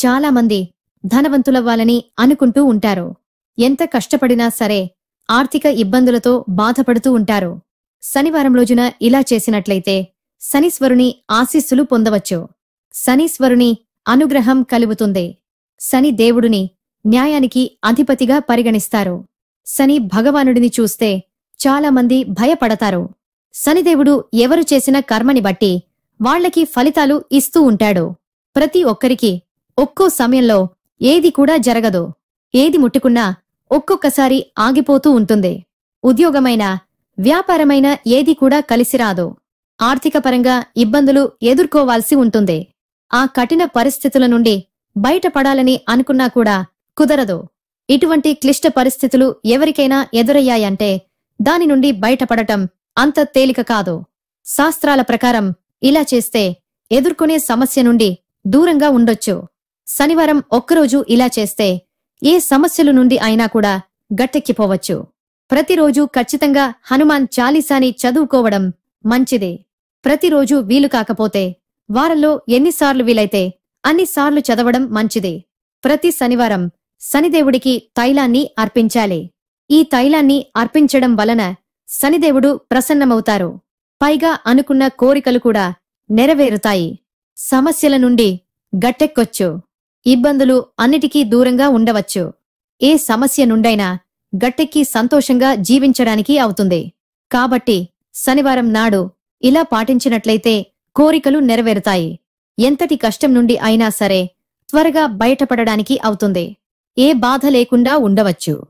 చాలామంది ధనవంతులవ్వాలని అనుకుంటూ ఉంటారు. ఎంత కష్టపడినా సరే ఆర్థిక ఇబ్బందులతో బాధపడుతూ ఉంటారు. శనివారం రోజున ఇలా చేసినట్లయితే శనీశ్వరుని ఆశీస్సులు పొందవచ్చు. శనీశ్వరుని అనుగ్రహం కలుగుతుంది. శని దేవుడిని న్యాయానికి అధిపతిగా పరిగణిస్తారు. శని భగవానుడిని చూస్తే చాలామంది భయపడతారు. శనిదేవుడు ఎవరు చేసిన కర్మని బట్టి వాళ్లకి ఫలితాలు ఇస్తూ ఉంటాడు. ప్రతి ఒక్కరికి ఒక్కో సమయంలో ఏది కూడా జరగదు. ఏది ముట్టుకున్నా ఒక్కొక్కసారి ఆగిపోతూ ఉంటుంది. ఉద్యోగమైనా వ్యాపారమైన ఏది కూడా కలిసిరాదు. ఆర్థికపరంగా ఇబ్బందులు ఎదుర్కోవాల్సి ఉంటుంది. ఆ కఠిన పరిస్థితుల నుండి బయటపడాలని అనుకున్నా కూడా కుదరదు. ఇటువంటి క్లిష్ట పరిస్థితులు ఎవరికైనా ఎదురయ్యాయంటే దాని నుండి బయటపడటం అంత తేలిక కాదు. శాస్త్రాల ప్రకారం ఇలా చేస్తే ఎదుర్కొనే సమస్య నుండి దూరంగా ఉండొచ్చు. శనివారం ఒక్కరోజు ఇలా చేస్తే ఏ సమస్యల నుండి అయినా కూడా గట్టెక్కిపోవచ్చు. ప్రతిరోజు ఖచ్చితంగా హనుమాన్ చాలీసాని చదువుకోవడం మంచిది. ప్రతిరోజు వీలు కాకపోతే వారంలో ఎన్నిసార్లు వీలైతే అన్నిసార్లు చదవడం మంచిది. ప్రతి శనివారం శనిదేవుడికి తైలాన్ని అర్పించాలి. ఈ తైలాన్ని అర్పించడం వలన శనిదేవుడు ప్రసన్నమవుతారు. పైగా అనుకున్న కోరికలు కూడా నెరవేరుతాయి. సమస్యల నుండి గట్టెక్కొచ్చు. ఇబ్బందులు అన్నిటికీ దూరంగా ఉండవచ్చు. ఏ సమస్య నుండైనా గట్టెక్కి సంతోషంగా జీవించడానికి అవుతుంది. కాబట్టి శనివారం నాడు ఇలా పాటించినట్లయితే కోరికలు నెరవేరుతాయి. ఎంతటి కష్టం నుండి అయినా సరే త్వరగా బయటపడడానికి అవుతుంది. ఏ బాధ లేకుండా ఉండవచ్చు.